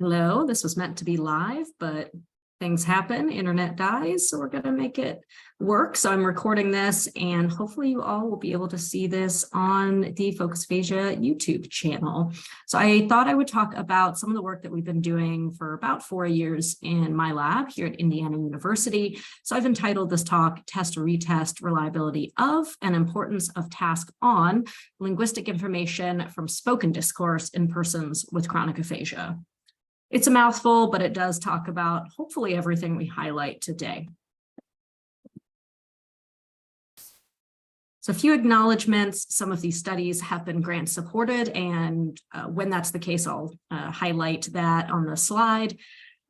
Hello, this was meant to be live, but things happen, internet dies, so we're going to make it work. So I'm recording this, and hopefully you all will be able to see this on the Focus Aphasia YouTube channel. So I thought I would talk about some of the work that we've been doing for about 4 years in my lab here at Indiana University. So I've entitled this talk, Test-retest, Reliability of and Importance of Task on Linguistic Information from Spoken Discourse in Persons with Chronic Aphasia. It's a mouthful, but it does talk about hopefully everything we highlight today. So a few acknowledgements. Some of these studies have been grant supported, and when that's the case, I'll highlight that on the slide.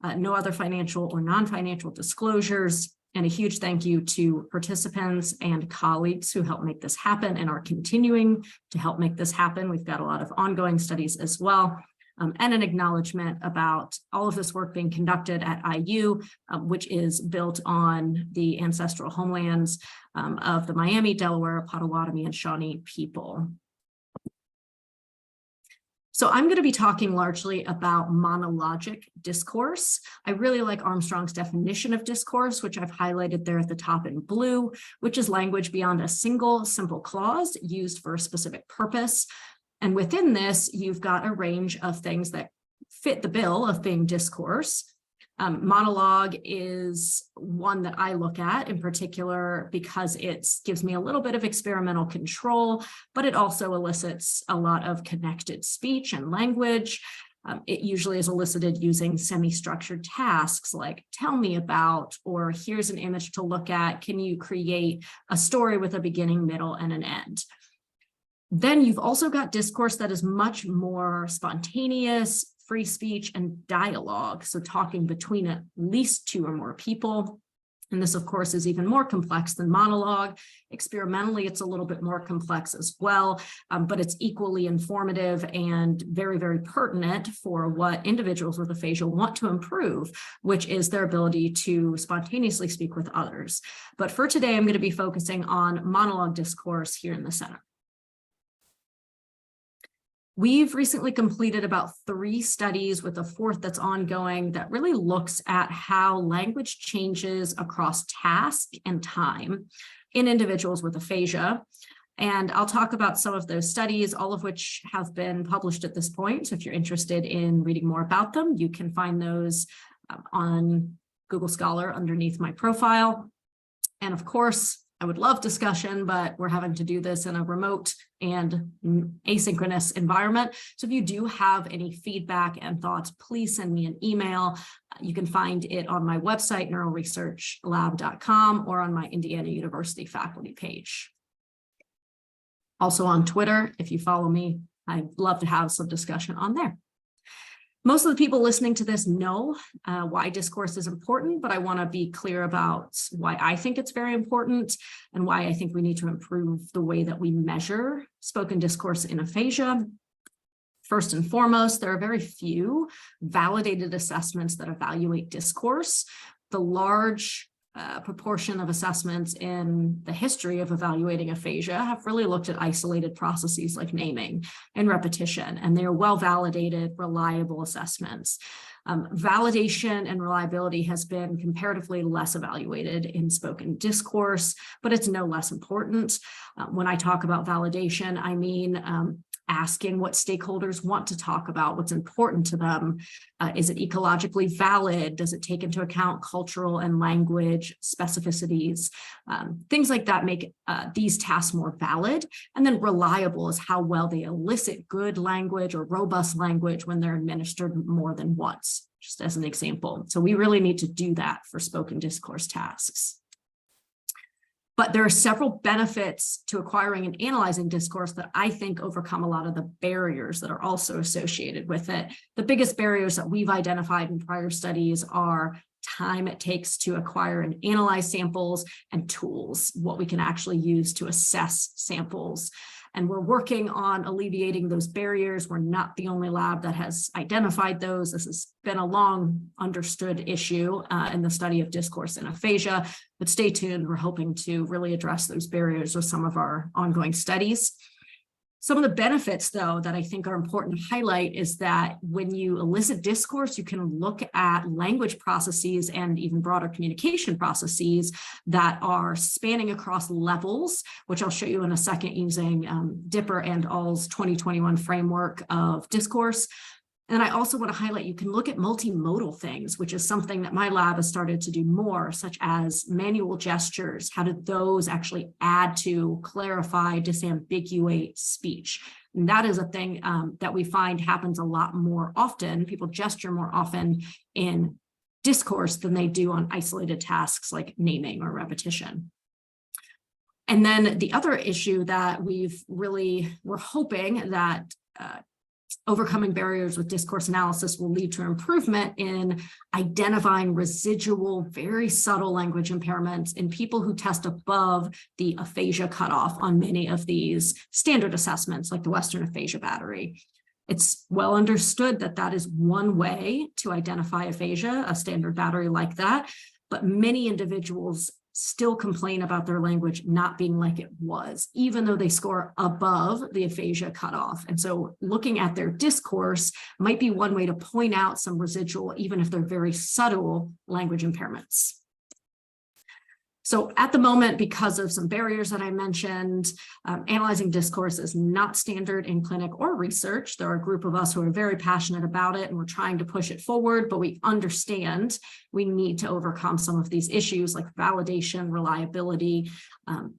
No other financial or non-financial disclosures, and a huge thank you to participants and colleagues who helped make this happen and are continuing to help make this happen. We've got a lot of ongoing studies as well. And an acknowledgement about all of this work being conducted at IU, which is built on the ancestral homelands of the Miami, Delaware, Potawatomi, and Shawnee people. So I'm going to be talking largely about monologic discourse. I really like Armstrong's definition of discourse, which I've highlighted there at the top in blue, which is language beyond a single simple clause used for a specific purpose. And within this, you've got a range of things that fit the bill of being discourse. Monologue is one that I look at in particular because it gives me a little bit of experimental control, but it also elicits a lot of connected speech and language. It usually is elicited using semi-structured tasks like tell me about, or here's an image to look at. Can you create a story with a beginning, middle, and an end? Then you've also got discourse that is much more spontaneous, free speech, and dialogue. So talking between at least 2 or more people. And this, of course, is even more complex than monologue. Experimentally, it's a little bit more complex as well, but it's equally informative and very, very pertinent for what individuals with aphasia want to improve, which is their ability to spontaneously speak with others. But for today, I'm going to be focusing on monologue discourse here in the center. We've recently completed about 3 studies with a 4th that's ongoing that really looks at how language changes across task and time in individuals with aphasia. And I'll talk about some of those studies, all of which have been published at this point. So if you're interested in reading more about them, you can find those on Google Scholar underneath my profile. And of course, I would love discussion, but we're having to do this in a remote and asynchronous environment. So if you do have any feedback and thoughts, please send me an email. You can find it on my website, neuralresearchlab.com, or on my Indiana University faculty page. Also on Twitter, if you follow me, I'd love to have some discussion on there. Most of the people listening to this know why discourse is important, but I want to be clear about why I think it's very important and why I think we need to improve the way that we measure spoken discourse in aphasia. First and foremost, there are very few validated assessments that evaluate discourse. The large proportion of assessments in the history of evaluating aphasia have really looked at isolated processes like naming and repetition, and they're well-validated, reliable assessments. Validation and reliability has been comparatively less evaluated in spoken discourse, but it's no less important. When I talk about validation, I mean asking what stakeholders want to talk about, what's important to them. Is it ecologically valid? Does it take into account cultural and language specificities? Things like that make these tasks more valid. And then reliable is how well they elicit good language or robust language when they're administered more than once, just as an example. So we really need to do that for spoken discourse tasks. But there are several benefits to acquiring and analyzing discourse that I think overcome a lot of the barriers that are also associated with it. The biggest barriers that we've identified in prior studies are time it takes to acquire and analyze samples and tools, what we can actually use to assess samples. And we're working on alleviating those barriers. We're not the only lab that has identified those. This has been a long understood issue in the study of discourse in aphasia, but stay tuned. We're hoping to really address those barriers with some of our ongoing studies. Some of the benefits, though, that I think are important to highlight is that when you elicit discourse, you can look at language processes and even broader communication processes that are spanning across levels, which I'll show you in a second using Dipper and All's 2021 framework of discourse. And I also want to highlight, you can look at multimodal things, which is something that my lab has started to do more, such as manual gestures. How do those actually add to, clarify, disambiguate speech? And that is a thing that we find happens a lot more often. People gesture more often in discourse than they do on isolated tasks like naming or repetition. And then the other issue that we're hoping that overcoming barriers with discourse analysis will lead to improvement in identifying residual, very subtle language impairments in people who test above the aphasia cutoff on many of these standard assessments, like the Western Aphasia Battery. It's well understood that that is one way to identify aphasia, a standard battery like that, but many individuals still complain about their language not being like it was, even though they score above the aphasia cutoff. And so looking at their discourse might be one way to point out some residual, even if they're very subtle, language impairments. So at the moment, because of some barriers that I mentioned, analyzing discourse is not standard in clinic or research. There are a group of us who are very passionate about it, and we're trying to push it forward, but we understand we need to overcome some of these issues like validation, reliability,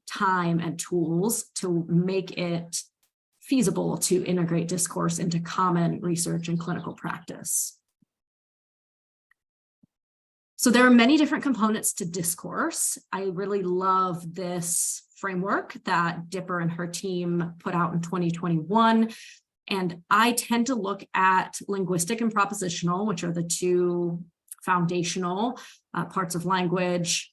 time, and tools to make it feasible to integrate discourse into common research and clinical practice. So there are many different components to discourse. I really love this framework that Dipper and her team put out in 2021. And I tend to look at linguistic and propositional, which are the two foundational parts of language,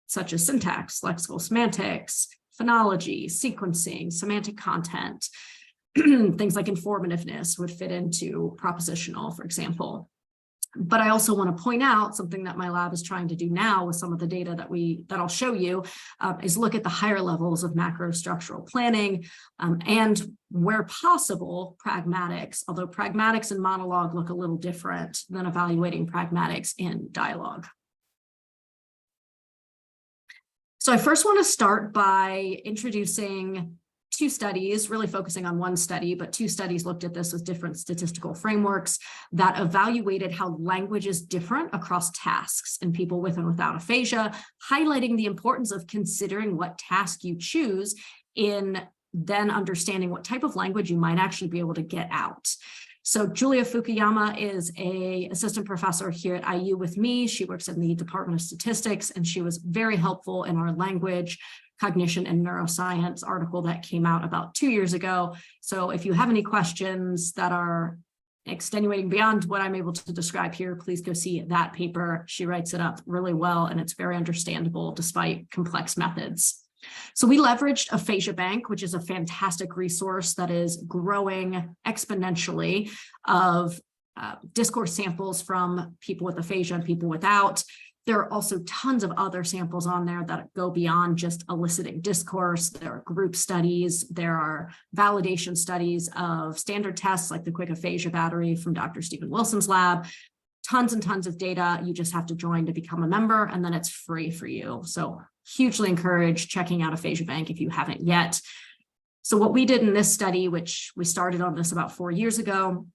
such as syntax, lexical semantics, phonology, sequencing, semantic content. Things like informativeness would fit into propositional, for example. But I also want to point out something that my lab is trying to do now with some of the data that I'll show you is look at the higher levels of macro structural planning and, where possible, pragmatics, although pragmatics in monologue look a little different than evaluating pragmatics in dialogue. So I first want to start by introducing two studies, really focusing on one study, but two studies looked at this with different statistical frameworks that evaluated how language is different across tasks in people with and without aphasia, highlighting the importance of considering what task you choose in then understanding what type of language you might actually be able to get out. So Julia Fukuyama is an assistant professor here at IU with me. She works in the Department of Statistics, and she was very helpful in our language, cognition, and neuroscience article that came out about 2 years ago. So if you have any questions that are extenuating beyond what I'm able to describe here, please go see that paper. She writes it up really well, and it's very understandable despite complex methods. So we leveraged Aphasia Bank, which is a fantastic resource that is growing exponentially of discourse samples from people with aphasia and people without. There are also tons of other samples on there that go beyond just eliciting discourse. There are group studies. There are validation studies of standard tests like the Quick Aphasia Battery from Dr. Stephen Wilson's lab. Tons and tons of data. You just have to join to become a member, and then it's free for you. So hugely encourage checking out Aphasia Bank if you haven't yet. So what we did in this study, which we started on this about 4 years ago,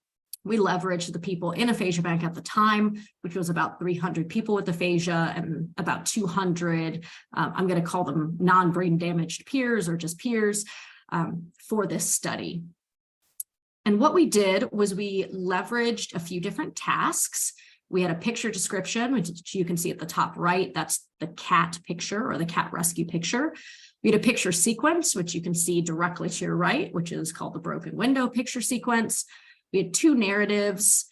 we leveraged the people in Aphasia Bank at the time, which was about 300 people with aphasia and about 200, I'm going to call them non-brain damaged peers or just peers for this study. And what we did was we leveraged a few different tasks. We had a picture description, which you can see at the top right. That's the cat picture or the cat rescue picture. We had a picture sequence, which you can see directly to your right, which is called the broken window picture sequence. We had two narratives,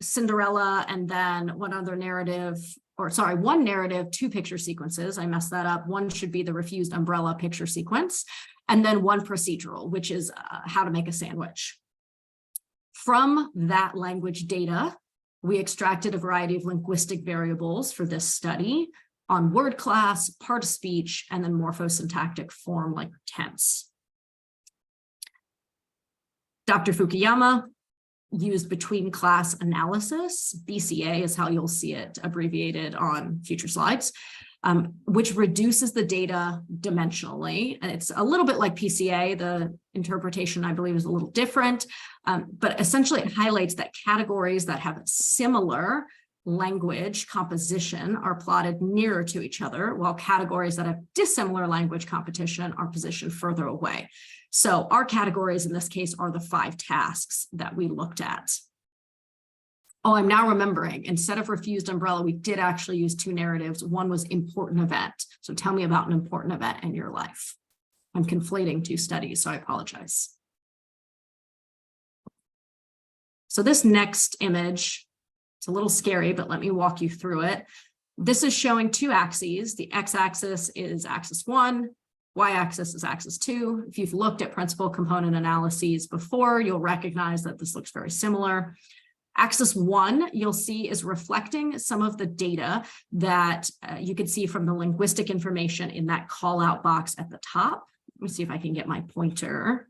Cinderella, and then one narrative, two picture sequences. I messed that up. One should be the refused umbrella picture sequence, and then one procedural, which is how to make a sandwich. From that language data, we extracted a variety of linguistic variables for this study on word class, part of speech, and then morphosyntactic form like tense. Dr. Fukuyama used between class analysis, BCA is how you'll see it abbreviated on future slides, which reduces the data dimensionally. And it's a little bit like PCA. The interpretation, I believe, is a little different, but essentially it highlights that categories that have similar language composition are plotted nearer to each other, while categories that have dissimilar language composition are positioned further away. So our categories in this case are the 5 tasks that we looked at. Oh, I'm now remembering, instead of refused umbrella, we did actually use 2 narratives. One was important event. So tell me about an important event in your life. I'm conflating 2 studies, so I apologize. So this next image, it's a little scary, but let me walk you through it. This is showing 2 axes. The x-axis is axis 1, y-axis is axis 2. If you've looked at principal component analyses before, you'll recognize that this looks very similar. Axis 1, you'll see, is reflecting some of the data that you can see from the linguistic information in that call out box at the top. Let me see if I can get my pointer.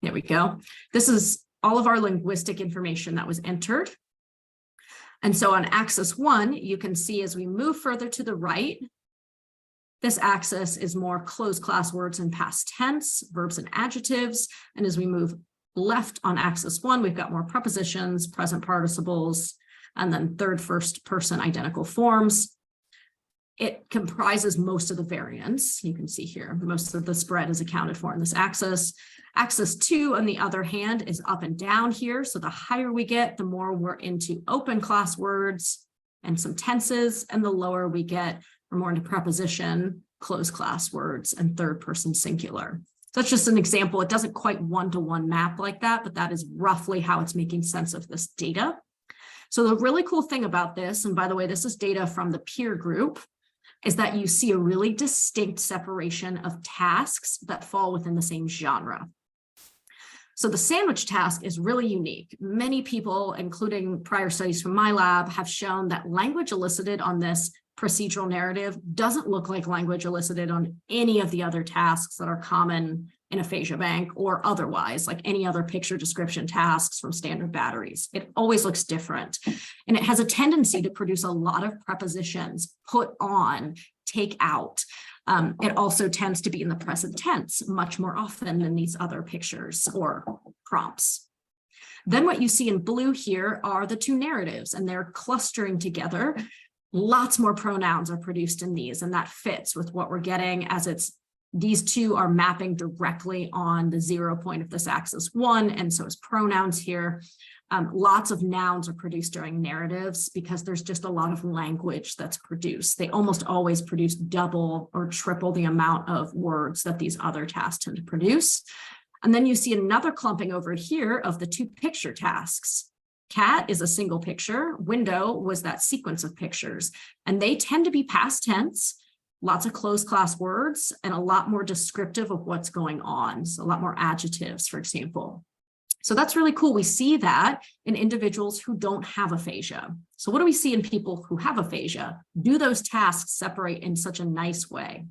There we go. This is all of our linguistic information that was entered. And so on axis 1, you can see as we move further to the right, this axis is more closed class words in past tense, verbs and adjectives. And as we move left on axis 1, we've got more prepositions, present participles, and then third first person identical forms. It comprises most of the variance. You can see here, most of the spread is accounted for in this axis. Axis 2, on the other hand, is up and down here. So the higher we get, the more we're into open class words and some tenses, and the lower we get, we're more into preposition, closed class words, and third person singular. So that's just an example. It doesn't quite one-to-one map like that, but that is roughly how it's making sense of this data. So the really cool thing about this, and by the way, this is data from the peer group, is that you see a really distinct separation of tasks that fall within the same genre. So the sandwich task is really unique. Many people, including prior studies from my lab, have shown that language elicited on this procedural narrative doesn't look like language elicited on any of the other tasks that are common in aphasia bank or otherwise, like any other picture description tasks from standard batteries. It always looks different. And it has a tendency to produce a lot of prepositions, put on, take out. It also tends to be in the present tense much more often than these other pictures or prompts. Then what you see in blue here are the 2 narratives, and they're clustering together. Lots more pronouns are produced in these, and that fits with what we're getting as these 2 are mapping directly on the 0 point of this axis 1, and so is pronouns here. Lots of nouns are produced during narratives because there's just a lot of language that's produced. They almost always produce double or triple the amount of words that these other tasks tend to produce. And then you see another clumping over here of the 2 picture tasks. Cat is a single picture. Window was that sequence of pictures, and they tend to be past tense, lots of closed class words, and a lot more descriptive of what's going on. So a lot more adjectives, for example. So that's really cool. We see that in individuals who don't have aphasia. So what do we see in people who have aphasia? Do those tasks separate in such a nice way?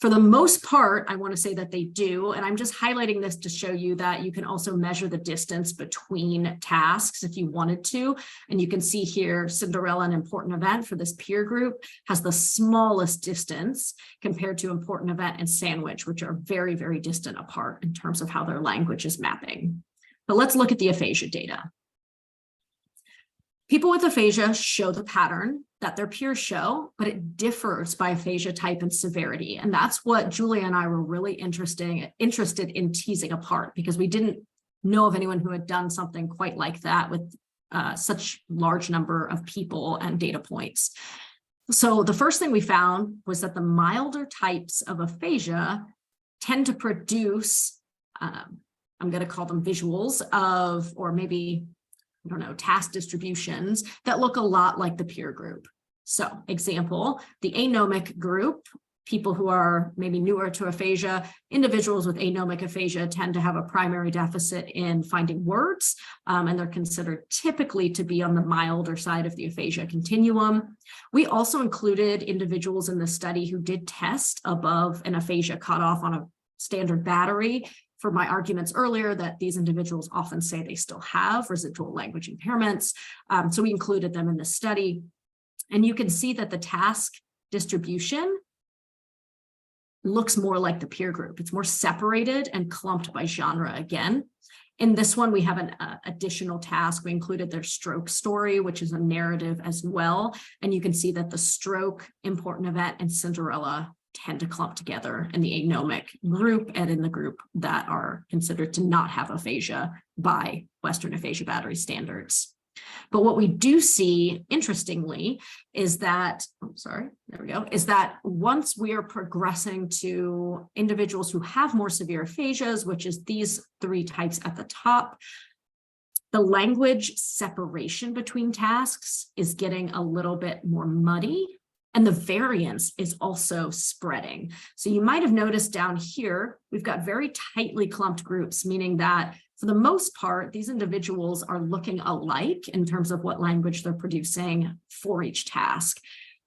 For the most part, I want to say that they do, and I'm just highlighting this to show you that you can also measure the distance between tasks if you wanted to. And you can see here, Cinderella, an important event for this peer group, has the smallest distance compared to important event and sandwich, which are very, very distant apart in terms of how their language is mapping. But let's look at the aphasia data. People with aphasia show the pattern that their peers show, but it differs by aphasia type and severity. And that's what Julia and I were really interested in teasing apart, because we didn't know of anyone who had done something quite like that with such large number of people and data points. So the first thing we found was that the milder types of aphasia tend to produce, I'm going to call them visuals of, or maybe, I don't know, task distributions that look a lot like the peer group. So example, the anomic group, people who are maybe newer to aphasia, individuals with anomic aphasia tend to have a primary deficit in finding words, and they're considered typically to be on the milder side of the aphasia continuum. We also included individuals in the study who did test above an aphasia cutoff on a standard battery for my arguments earlier that these individuals often say they still have residual language impairments. So we included them in this study. And you can see that the task distribution looks more like the peer group. It's more separated and clumped by genre again. In this one, we have an additional task. We included their stroke story, which is a narrative as well. And you can see that the stroke, important event, and Cinderella tend to clump together in the anomic group and in the group that are considered to not have aphasia by Western aphasia battery standards. But what we do see, interestingly, is that, is that once we are progressing to individuals who have more severe aphasias, which is these three types at the top, the language separation between tasks is getting a little bit more muddy, and the variance is also spreading. So you might have noticed down here, we've got very tightly clumped groups, meaning that for the most part, these individuals are looking alike in terms of what language they're producing for each task.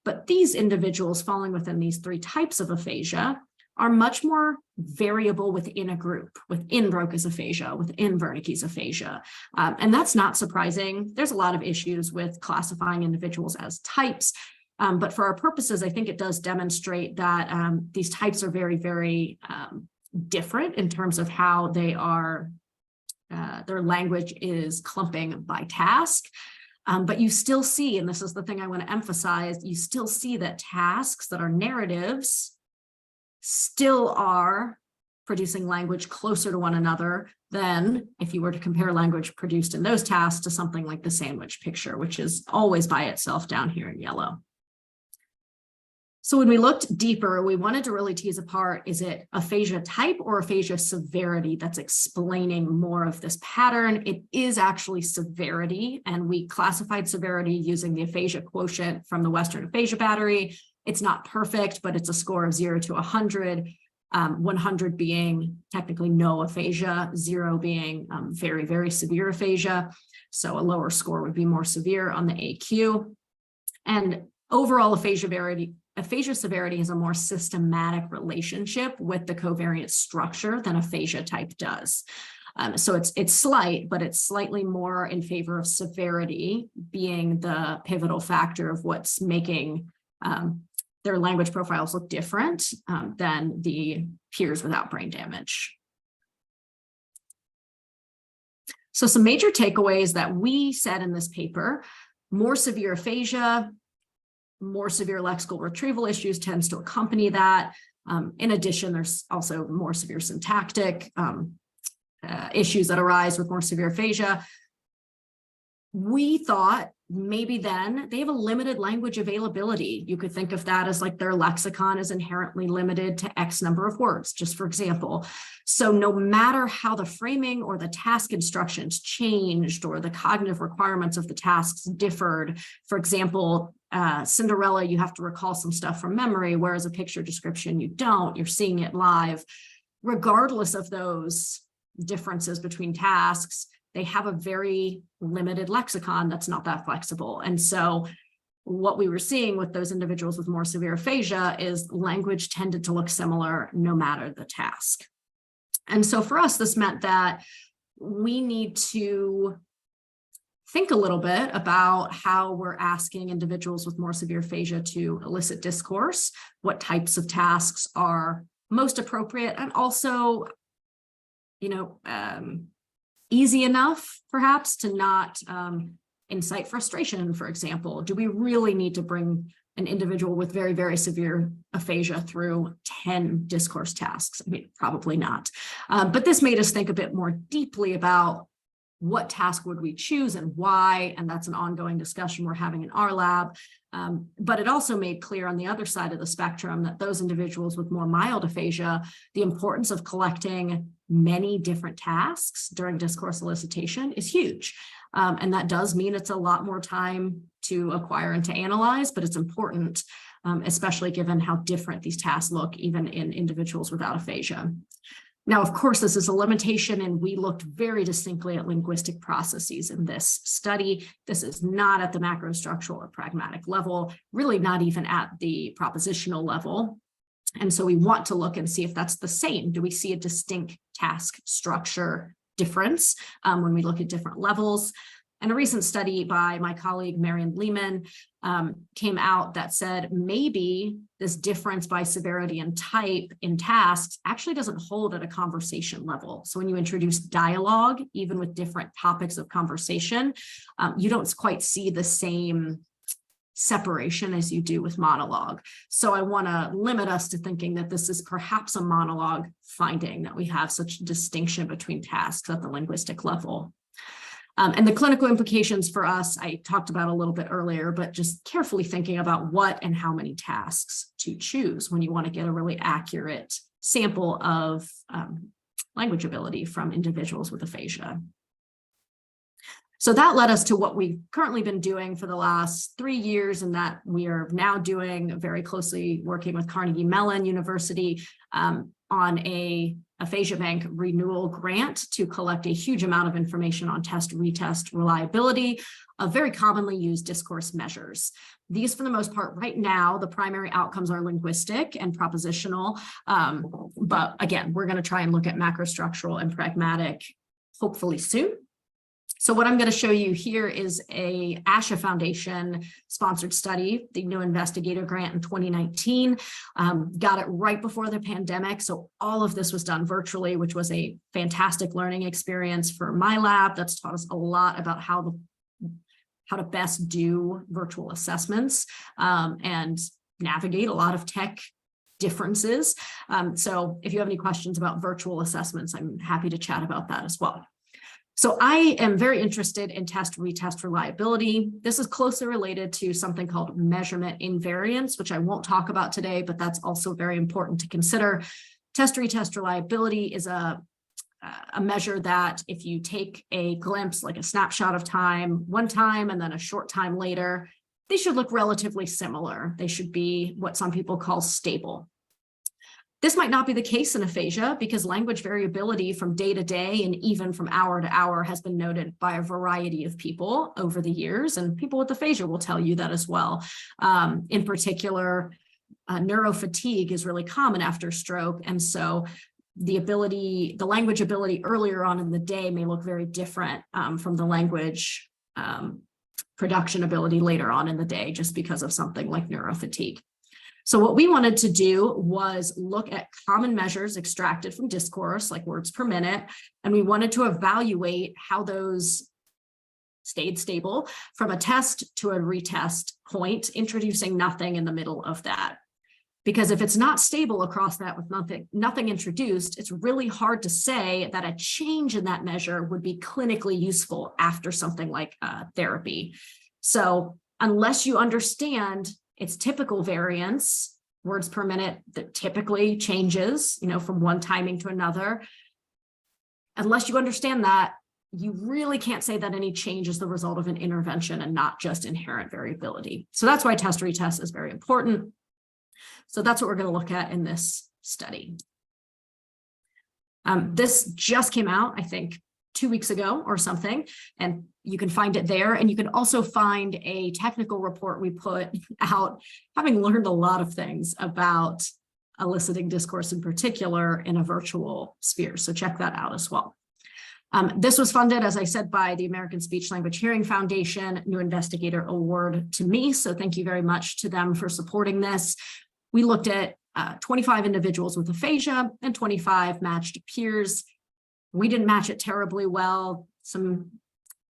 But these individuals falling within these three types of aphasia are much more variable within a group, within Broca's aphasia, within Wernicke's aphasia. And that's not surprising. There's a lot of issues with classifying individuals as types. But for our purposes, I think it does demonstrate that these types are very, very different in terms of how they are, their language is clumping by task. But you still see, and this is the thing I want to emphasize, you still see that tasks that are narratives still are producing language closer to one another than if you were to compare language produced in those tasks to something like the sandwich picture, which is always by itself down here in yellow. So when we looked deeper, we wanted to really tease apart, is it aphasia type or aphasia severity that's explaining more of this pattern? It is actually severity, and we classified severity using the aphasia quotient from the Western aphasia battery. It's not perfect, but it's a score of 0 to 100, 100 being technically no aphasia, 0 being very, very severe aphasia. So a lower score would be more severe on the AQ. And overall aphasia severity has a more systematic relationship with the covariance structure than aphasia type does. So it's slight, but it's slightly more in favor of severity being the pivotal factor of what's making their language profiles look different than the peers without brain damage. So some major takeaways that we said in this paper: more severe aphasia, more severe lexical retrieval issues tends to accompany that. In addition, there's also more severe syntactic issues that arise with more severe aphasia. We thought maybe then they have a limited language availability. You could think of that as like their lexicon is inherently limited to X number of words, just for example. So no matter how the framing or the task instructions changed or the cognitive requirements of the tasks differed, for example, Cinderella, you have to recall some stuff from memory, whereas a picture description, you don't, you're seeing it live. Regardless of those differences between tasks, they have a very limited lexicon that's not that flexible. And so what we were seeing with those individuals with more severe aphasia is language tended to look similar no matter the task. And so for us, this meant that we need to think a little bit about how we're asking individuals with more severe aphasia to elicit discourse, what types of tasks are most appropriate, and also, easy enough, perhaps, to not incite frustration, for example. Do we really need to bring an individual with very, very severe aphasia through 10 discourse tasks? I mean, probably not. But this made us think a bit more deeply about what task would we choose and why, and that's an ongoing discussion we're having in our lab. But it also made clear on the other side of the spectrum that those individuals with more mild aphasia, the importance of collecting many different tasks during discourse elicitation is huge. And that does mean it's a lot more time to acquire and to analyze, but it's important, especially given how different these tasks look even in individuals without aphasia. Now, of course, this is a limitation, and we looked very distinctly at linguistic processes in this study. This is not at the macrostructural or pragmatic level, really not even at the propositional level. And so we want to look and see if that's the same. Do we see a distinct task structure difference when we look at different levels? And a recent study by my colleague, Marion Lehman, came out that said maybe this difference by severity and type in tasks actually doesn't hold at a conversation level. So when you introduce dialogue, even with different topics of conversation, you don't quite see the same separation as you do with monologue. So I want to limit us to thinking that this is perhaps a monologue finding, that we have such distinction between tasks at the linguistic level. And the clinical implications for us, I talked about a little bit earlier, but just carefully thinking about what and how many tasks to choose when you want to get a really accurate sample of language ability from individuals with aphasia. So that led us to what we've currently been doing for the last 3 years, and that we are now doing very closely working with Carnegie Mellon University on a Aphasia Bank renewal grant to collect a huge amount of information on test-retest reliability of very commonly used discourse measures. These, for the most part, right now, the primary outcomes are linguistic and propositional. But again, we're going to try and look at macrostructural and pragmatic, hopefully soon. So what I'm going to show you here is a ASHA Foundation sponsored study, the New Investigator Grant in 2019, got it right before the pandemic. So all of this was done virtually, which was a fantastic learning experience for my lab. That's taught us a lot about how to best do virtual assessments and navigate a lot of tech differences. So if you have any questions about virtual assessments, I'm happy to chat about that as well. So I am very interested in test-retest reliability. This is closely related to something called measurement invariance, which I won't talk about today, but that's also very important to consider. Test-retest reliability is a measure that if you take a glimpse, like a snapshot of time, one time and then a short time later, they should look relatively similar. They should be what some people call stable. This might not be the case in aphasia because language variability from day to day and even from hour to hour has been noted by a variety of people over the years, and people with aphasia will tell you that as well. In particular, neurofatigue is really common after stroke, and so the language ability earlier on in the day may look very different from the language production ability later on in the day, just because of something like neurofatigue. So what we wanted to do was look at common measures extracted from discourse, like words per minute, and we wanted to evaluate how those stayed stable from a test to a retest point, introducing nothing in the middle of that. Because if it's not stable across that with nothing introduced, it's really hard to say that a change in that measure would be clinically useful after something like therapy. So unless you understand its typical variance, words per minute, that typically changes, from one timing to another. Unless you understand that, you really can't say that any change is the result of an intervention and not just inherent variability. So that's why test-retest is very important. So that's what we're going to look at in this study. This just came out, I think, 2 weeks ago or something, and you can find it there. And you can also find a technical report we put out, having learned a lot of things about eliciting discourse in particular in a virtual sphere. So check that out as well. This was funded, as I said, by the American Speech Language Hearing Foundation, New Investigator Award to me. So thank you very much to them for supporting this. We looked at 25 individuals with aphasia and 25 matched peers. We didn't match it terribly well. Some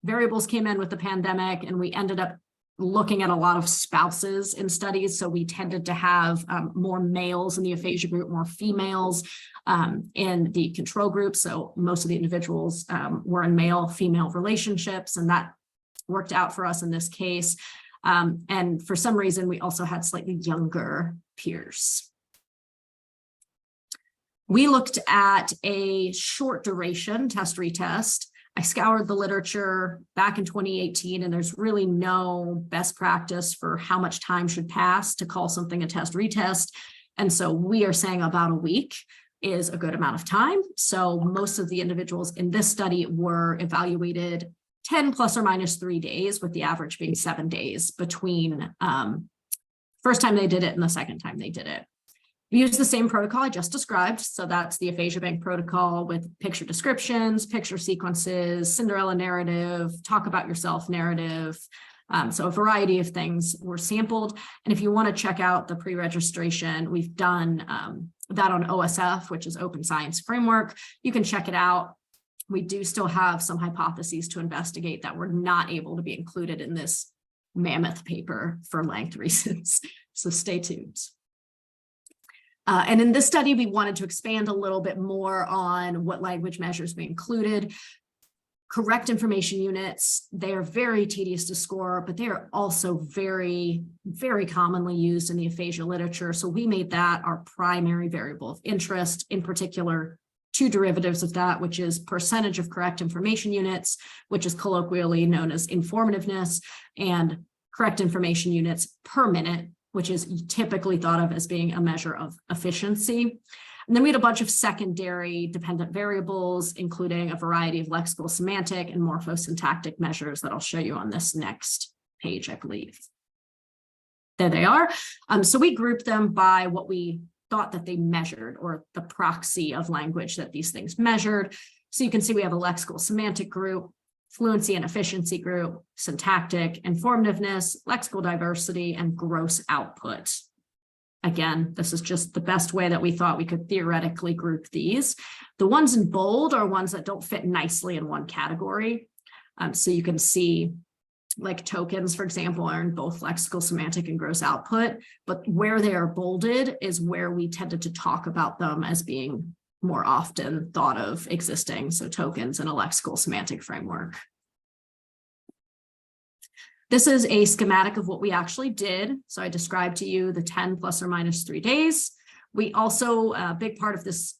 variables came in with the pandemic, and we ended up looking at a lot of spouses in studies. So we tended to have more males in the aphasia group, more females in the control group. So most of the individuals were in male-female relationships, and that worked out for us in this case. And for some reason, we also had slightly younger peers. We looked at a short duration test-retest. I scoured the literature back in 2018, and there's really no best practice for how much time should pass to call something a test-retest. And so we are saying about a week is a good amount of time. So most of the individuals in this study were evaluated 10 plus or minus 3 days, with the average being 7 days between first time they did it and the second time they did it. We use the same protocol I just described. So that's the Aphasia Bank protocol with picture descriptions, picture sequences, Cinderella narrative, talk about yourself narrative. So a variety of things were sampled. And if you want to check out the pre-registration, we've done that on OSF, which is Open Science Framework. You can check it out. We do still have some hypotheses to investigate that were not able to be included in this mammoth paper for length reasons. So stay tuned. And in this study, we wanted to expand a little bit more on what language measures we included. Correct information units, they are very tedious to score, but they are also very, very commonly used in the aphasia literature. So we made that our primary variable of interest, in particular, 2 derivatives of that, which is percentage of correct information units, which is colloquially known as informativeness, and correct information units per minute, which is typically thought of as being a measure of efficiency. And then we had a bunch of secondary dependent variables, including a variety of lexical, semantic, and morphosyntactic measures that I'll show you on this next page, I believe. There they are. So we grouped them by what we thought that they measured, or the proxy of language that these things measured. So you can see we have a lexical semantic group, fluency and efficiency group, syntactic, informativeness, lexical diversity, and gross output. Again, this is just the best way that we thought we could theoretically group these. The ones in bold are ones that don't fit nicely in one category. So you can see, like tokens, for example, are in both lexical, semantic, and gross output, but where they are bolded is where we tended to talk about them as being more often thought of existing. So tokens in a lexical semantic framework. This is a schematic of what we actually did. So I described to you the 10 plus or minus 3 days. We also, a big part of this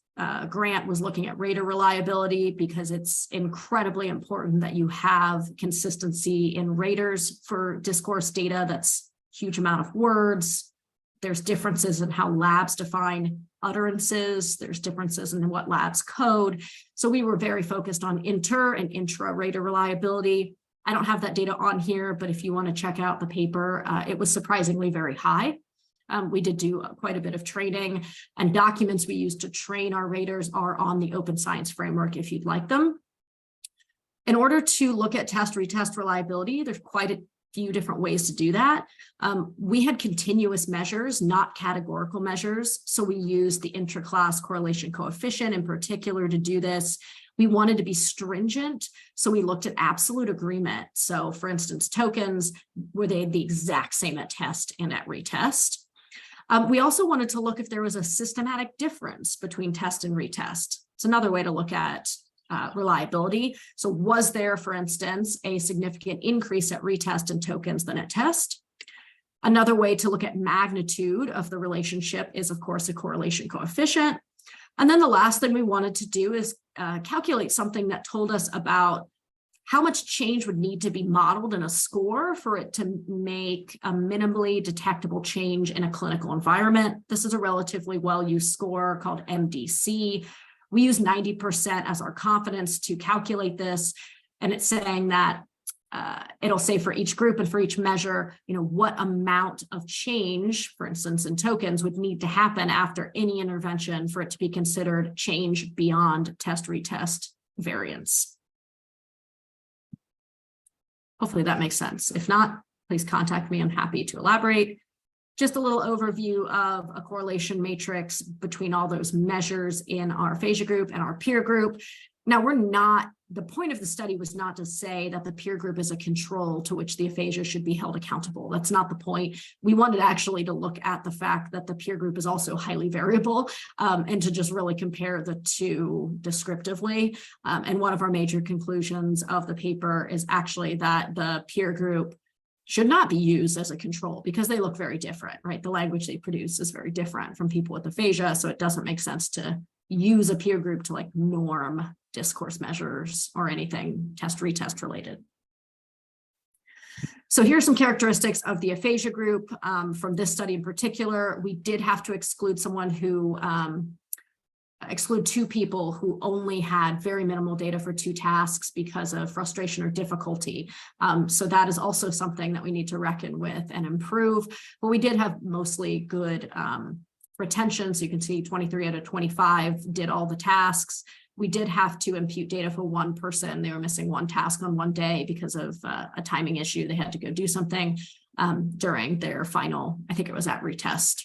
grant was looking at rater reliability, because it's incredibly important that you have consistency in raters for discourse data. That's a huge amount of words. There's differences in how labs define utterances. There's differences in what labs code. So we were very focused on inter and intra rater reliability. I don't have that data on here, but if you want to check out the paper, it was surprisingly very high. We did do quite a bit of training, and documents we used to train our raters are on the Open Science Framework if you'd like them. In order to look at test-retest reliability, there's quite a few different ways to do that. We had continuous measures, not categorical measures. So we used the intra-class correlation coefficient in particular to do this. We wanted to be stringent, so we looked at absolute agreement. So for instance, tokens, were they the exact same at test and at retest? We also wanted to look if there was a systematic difference between test and retest. It's another way to look at reliability. So was there, for instance, a significant increase at retest in tokens than at test? Another way to look at magnitude of the relationship is, of course, a correlation coefficient. And then the last thing we wanted to do is calculate something that told us about how much change would need to be modeled in a score for it to make a minimally detectable change in a clinical environment. This is a relatively well-used score called MDC. We use 90% as our confidence to calculate this, and it's saying that it'll say for each group and for each measure, what amount of change, for instance, in tokens, would need to happen after any intervention for it to be considered change beyond test-retest variance. Hopefully that makes sense. If not, please contact me. I'm happy to elaborate. Just a little overview of a correlation matrix between all those measures in our aphasia group and our peer group. Now, the point of the study was not to say that the peer group is a control to which the aphasia should be held accountable. That's not the point. We wanted actually to look at the fact that the peer group is also highly variable, and to just really compare the two descriptively. And one of our major conclusions of the paper is actually that the peer group should not be used as a control because they look very different, right? The language they produce is very different from people with aphasia, so it doesn't make sense to use a peer group to norm discourse measures or anything test-retest related. So here's some characteristics of the aphasia group. From this study in particular, we did have to exclude two people who only had very minimal data for 2 tasks because of frustration or difficulty. So that is also something that we need to reckon with and improve. But we did have mostly good retention. So you can see 23 out of 25 did all the tasks. We did have to impute data for one person. They were missing one task on one day because of a timing issue. They had to go do something during their final, I think it was at retest.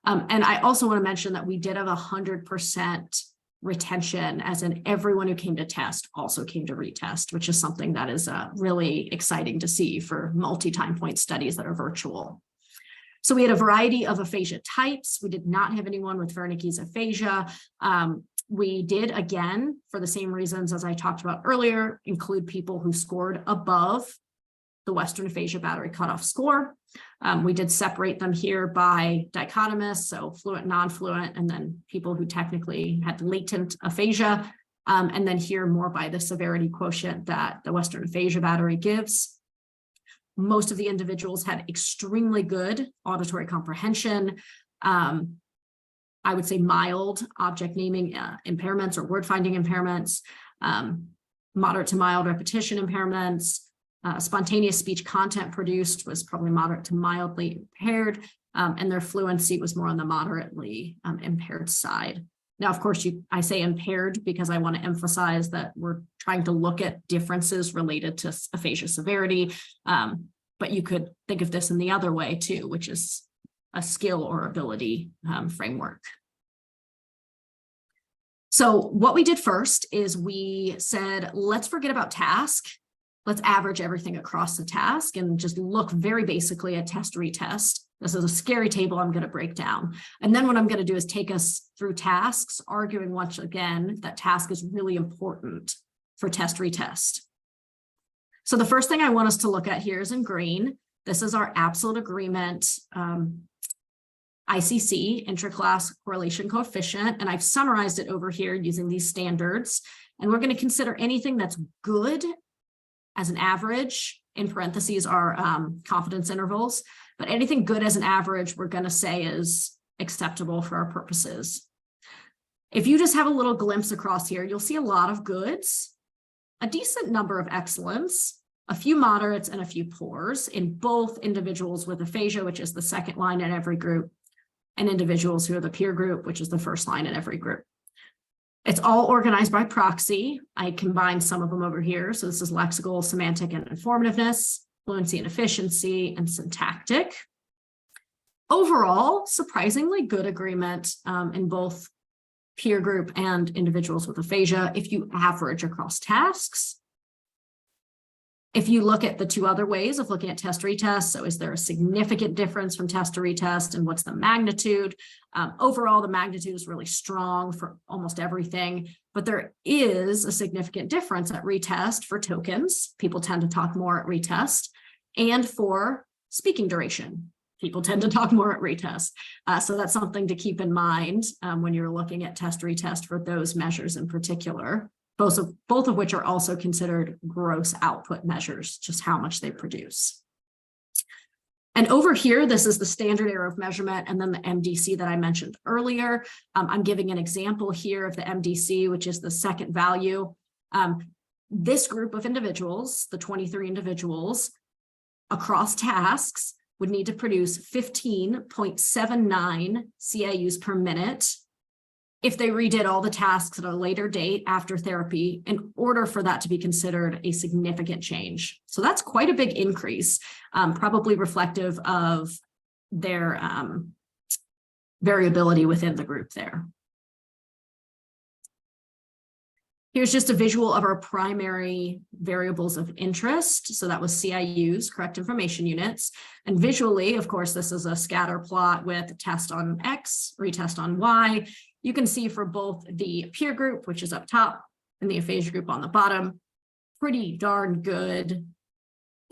And I also want to mention that we did have 100% retention, as in everyone who came to test also came to retest, which is something that is really exciting to see for multi-time point studies that are virtual. So we had a variety of aphasia types. We did not have anyone with Wernicke's aphasia. We did, again, for the same reasons as I talked about earlier, include people who scored above the Western Aphasia Battery cutoff score. We did separate them here by dichotomous, so fluent, non-fluent, and then people who technically had latent aphasia, and then here more by the severity quotient that the Western Aphasia Battery gives. Most of the individuals had extremely good auditory comprehension. I would say mild object naming impairments or word finding impairments, moderate to mild repetition impairments, spontaneous speech content produced was probably moderate to mildly impaired, and their fluency was more on the moderately impaired side. Now, of course, I say impaired because I want to emphasize that we're trying to look at differences related to aphasia severity, but you could think of this in the other way too, which is a skill or ability framework. So what we did first is we said, let's forget about task. Let's average everything across the task and just look very basically at test-retest. This is a scary table I'm going to break down. And then what I'm going to do is take us through tasks, arguing once again that task is really important for test-retest. So the first thing I want us to look at here is in green. This is our absolute agreement ICC, intra-class correlation coefficient, and I've summarized it over here using these standards. And we're going to consider anything that's good as an average, in parentheses are confidence intervals, but anything good as an average, we're going to say is acceptable for our purposes. If you just have a little glimpse across here, you'll see a lot of goods, a decent number of excellents, a few moderates, and a few poors in both individuals with aphasia, which is the second line in every group, and individuals who are the peer group, which is the first line in every group. It's all organized by proxy. I combined some of them over here. So this is lexical, semantic, and informativeness, fluency and efficiency, and syntactic. Overall, surprisingly good agreement in both peer group and individuals with aphasia if you average across tasks. If you look at the two other ways of looking at test-retest, so is there a significant difference from test to retest, and what's the magnitude? Overall, the magnitude is really strong for almost everything, but there is a significant difference at retest for tokens. People tend to talk more at retest, and for speaking duration. People tend to talk more at retest. So that's something to keep in mind when you're looking at test-retest for those measures in particular. Both of which are also considered gross output measures, just how much they produce. And over here, this is the standard error of measurement, and then the MDC that I mentioned earlier. I'm giving an example here of the MDC, which is the second value. This group of individuals, the 23 individuals across tasks, would need to produce 15.79 CIUs per minute if they redid all the tasks at a later date after therapy in order for that to be considered a significant change. So that's quite a big increase, probably reflective of their variability within the group there. Here's just a visual of our primary variables of interest. So that was CIUs, correct information units. And visually, of course, this is a scatter plot with test on X, retest on Y. You can see for both the peer group, which is up top, and the aphasia group on the bottom, pretty darn good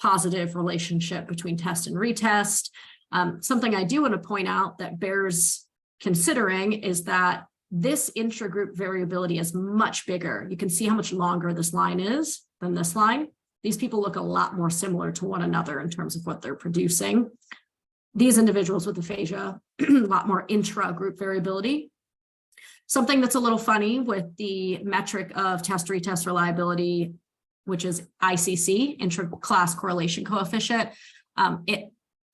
positive relationship between test and retest. Something I do want to point out that bears considering is that this intragroup variability is much bigger. You can see how much longer this line is than this line. These people look a lot more similar to one another in terms of what they're producing. These individuals with aphasia, a lot more intra-group variability. Something that's a little funny with the metric of test-retest reliability, which is ICC, intra-class correlation coefficient, the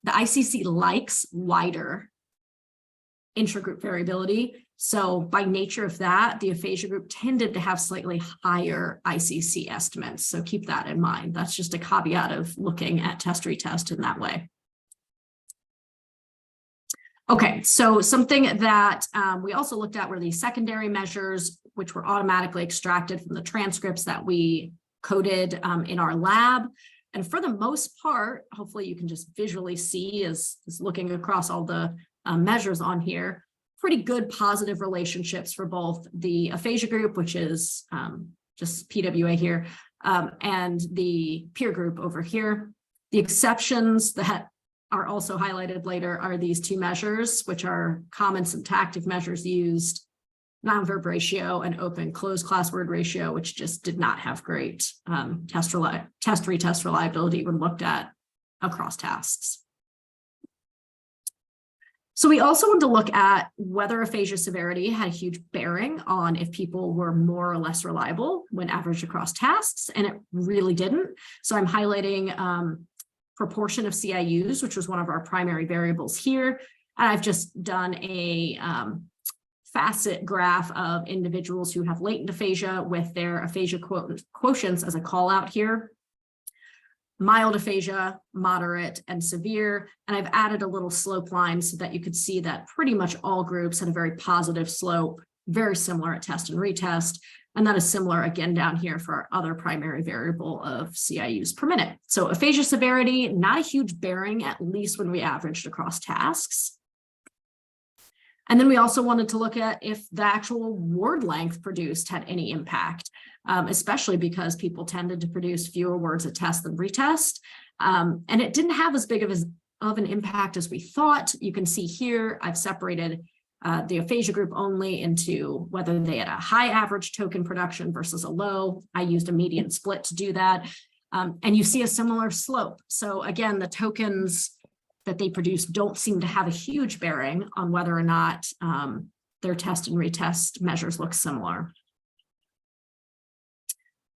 ICC likes wider intragroup variability. So by nature of that, the aphasia group tended to have slightly higher ICC estimates. So keep that in mind. That's just a caveat of looking at test-retest in that way. Okay, so something that we also looked at were these secondary measures, which were automatically extracted from the transcripts that we coded in our lab. And for the most part, hopefully you can just visually see as looking across all the measures on here, pretty good positive relationships for both the aphasia group, which is just PWA here, and the peer group over here. The exceptions that are also highlighted later are these two measures, which are common syntactic measures used, noun-verb ratio and open closed class word ratio, which just did not have great test-retest reliability when looked at across tasks. So we also wanted to look at whether aphasia severity had a huge bearing on if people were more or less reliable when averaged across tasks, and it really didn't. So I'm highlighting proportion of CIUs, which was one of our primary variables here. And I've just done a facet graph of individuals who have latent aphasia with their aphasia quotients as a call out here. Mild aphasia, moderate, and severe. And I've added a little slope line so that you could see that pretty much all groups had a very positive slope, very similar at test and retest. And that is similar again down here for our other primary variable of CIUs per minute. So aphasia severity, not a huge bearing, at least when we averaged across tasks. And then we also wanted to look at if the actual word length produced had any impact, especially because people tended to produce fewer words at test than retest. And it didn't have as big of an impact as we thought. You can see here, I've separated the aphasia group only into whether they had a high average token production versus a low. I used a median split to do that. And you see a similar slope. So again, the tokens that they produce don't seem to have a huge bearing on whether or not their test and retest measures look similar.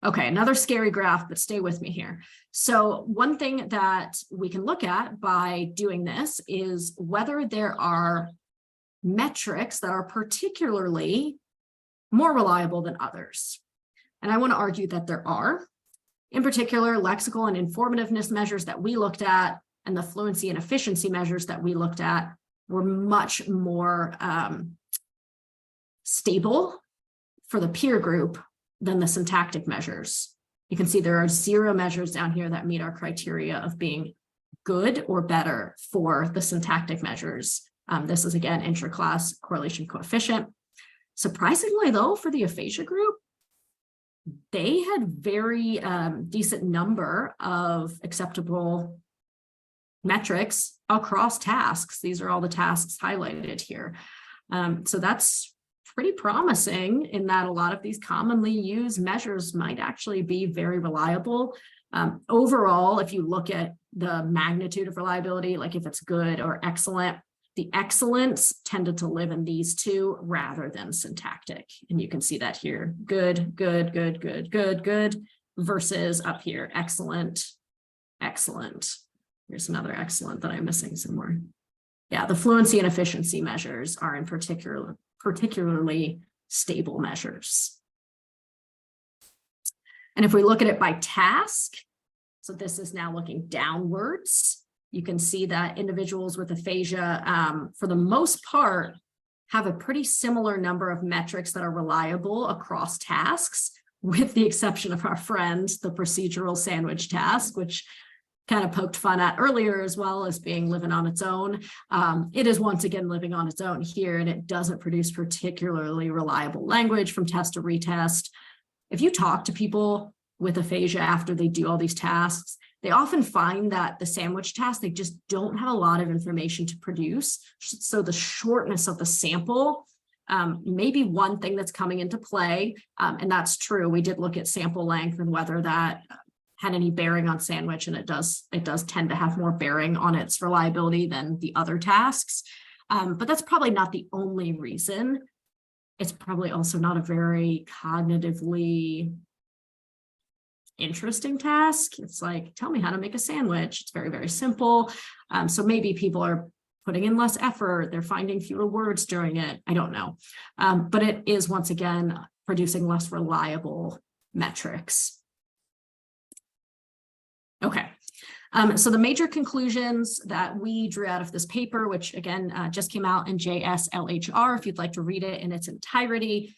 Okay, another scary graph, but stay with me here. So one thing that we can look at by doing this is whether there are metrics that are particularly more reliable than others. And I want to argue that there are. In particular, lexical and informativeness measures that we looked at and the fluency and efficiency measures that we looked at were much more stable for the peer group than the syntactic measures. You can see there are 0 measures down here that meet our criteria of being good or better for the syntactic measures. This is again intra-class correlation coefficient. Surprisingly though, for the aphasia group, they had very decent number of acceptable metrics across tasks. These are all the tasks highlighted here. So that's pretty promising in that a lot of these commonly used measures might actually be very reliable. Overall, if you look at the magnitude of reliability, like if it's good or excellent, the excellence tended to live in these two rather than syntactic. And you can see that here, good, good, good, good, good, good, versus up here, excellent, excellent. Here's another excellent that I'm missing somewhere. Yeah, the fluency and efficiency measures are in particularly stable measures. And if we look at it by task, so this is now looking downwards, you can see that individuals with aphasia, for the most part, have a pretty similar number of metrics that are reliable across tasks, with the exception of our friend, the procedural sandwich task, which kind of poked fun at earlier as well as being living on its own. It is once again living on its own here, and it doesn't produce particularly reliable language from test to retest. If you talk to people with aphasia after they do all these tasks, they often find that the sandwich task, they just don't have a lot of information to produce. So the shortness of the sample may be one thing that's coming into play. And that's true. We did look at sample length and whether that had any bearing on sandwich, and it does tend to have more bearing on its reliability than the other tasks. But that's probably not the only reason. It's probably also not a very cognitively interesting task. It's like, tell me how to make a sandwich. It's very, very simple. So maybe people are putting in less effort, they're finding fewer words during it. I don't know. But it is, once again, producing less reliable metrics. Okay. So the major conclusions that we drew out of this paper, which again just came out in JSLHR, if you'd like to read it in its entirety,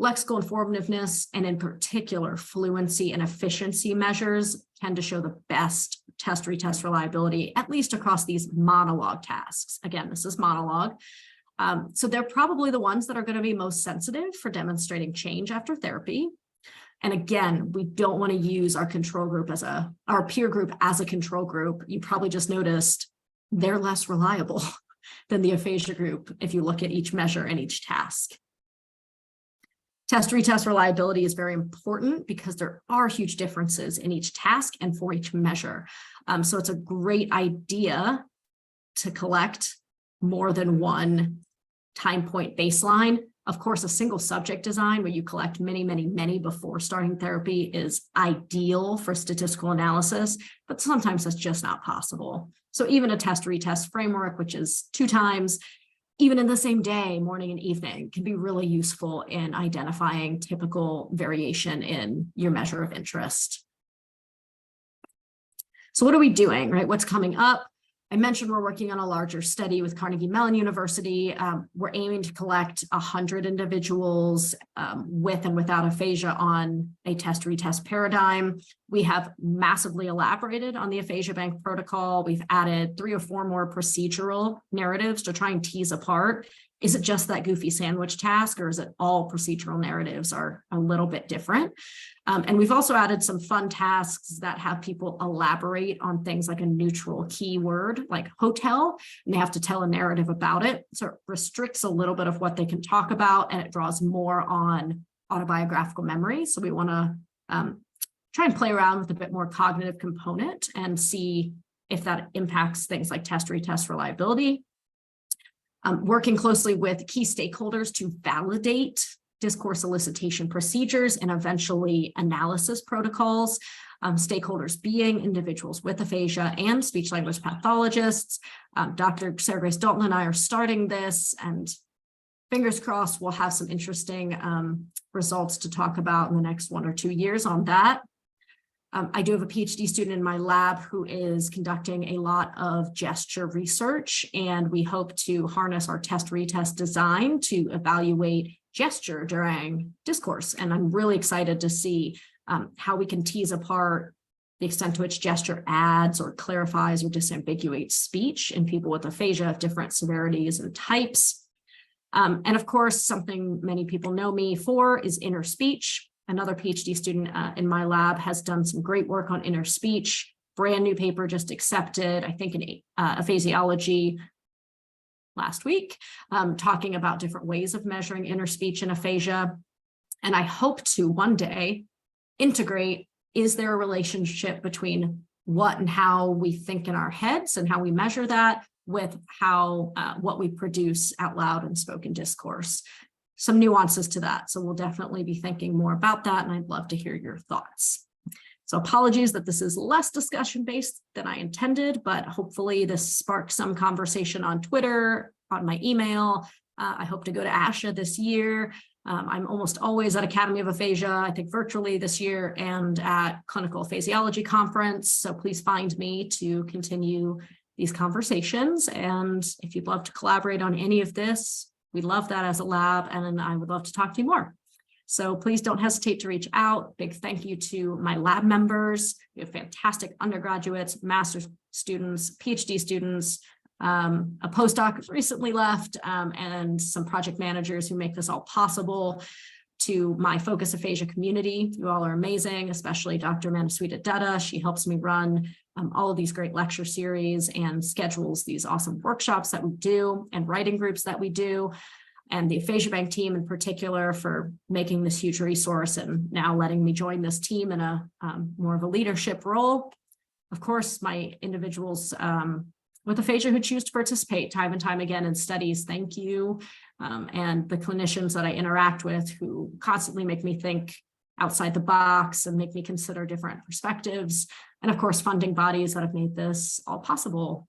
lexical informativeness, and in particular, fluency and efficiency measures tend to show the best test-retest reliability, at least across these monologue tasks. Again, this is monologue. So they're probably the ones that are going to be most sensitive for demonstrating change after therapy. And again, we don't want to use our control group as our peer group as a control group. You probably just noticed they're less reliable than the aphasia group if you look at each measure and each task. Test-retest reliability is very important because there are huge differences in each task and for each measure. So it's a great idea to collect more than one time point baseline. Of course, a single subject design where you collect many before starting therapy is ideal for statistical analysis, but sometimes that's just not possible. So even a test-retest framework, which is 2 times, even in the same day, morning and evening, can be really useful in identifying typical variation in your measure of interest. So what are we doing, right? What's coming up? I mentioned we're working on a larger study with Carnegie Mellon University. We're aiming to collect 100 individuals with and without aphasia on a test-retest paradigm. We have massively elaborated on the aphasia bank protocol. We've added 3 or 4 more procedural narratives to try and tease apart. Is it just that goofy sandwich task, or is it all procedural narratives are a little bit different? And we've also added some fun tasks that have people elaborate on things like a neutral keyword like hotel, and they have to tell a narrative about it. So it restricts a little bit of what they can talk about, and it draws more on autobiographical memory. So we want to try and play around with a bit more cognitive component and see if that impacts things like test-retest reliability. Working closely with key stakeholders to validate discourse solicitation procedures and eventually analysis protocols, stakeholders being individuals with aphasia and speech-language pathologists. Dr. Sarah Grace Dalton and I are starting this, and fingers crossed we'll have some interesting results to talk about in the next 1 or 2 years on that. I do have a PhD student in my lab who is conducting a lot of gesture research, and we hope to harness our test-retest design to evaluate gesture during discourse. And I'm really excited to see how we can tease apart the extent to which gesture adds or clarifies or disambiguates speech in people with aphasia of different severities and types. And of course, something many people know me for is inner speech. Another PhD student in my lab has done some great work on inner speech. Brand new paper just accepted, I think in aphasiology last week, talking about different ways of measuring inner speech and aphasia. And I hope to one day integrate, is there a relationship between what and how we think in our heads and how we measure that with how what we produce out loud in spoken discourse? Some nuances to that. So we'll definitely be thinking more about that, and I'd love to hear your thoughts. So apologies that this is less discussion-based than I intended, but hopefully this sparked some conversation on Twitter, on my email. I hope to go to ASHA this year. I'm almost always at Academy of Aphasia, I think virtually this year, and at Clinical Aphasiology Conference. So please find me to continue these conversations. And if you'd love to collaborate on any of this, we love that as a lab, and I would love to talk to you more. So please don't hesitate to reach out. Big thank you to my lab members. We have fantastic undergraduates, master's students, PhD students, a postdoc who's recently left, and some project managers who make this all possible. To my Focus Aphasia community, you all are amazing, especially Dr. Manaswita Dutta. She helps me run all of these great lecture series and schedules these awesome workshops that we do and writing groups that we do. And the Aphasia Bank team in particular for making this huge resource and now letting me join this team in a more of a leadership role. Of course, my individuals with aphasia who choose to participate time and time again in studies, thank you. And the clinicians that I interact with who constantly make me think outside the box and make me consider different perspectives. And of course, funding bodies that have made this all possible.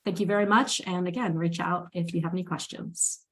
Thank you very much. And again, reach out if you have any questions.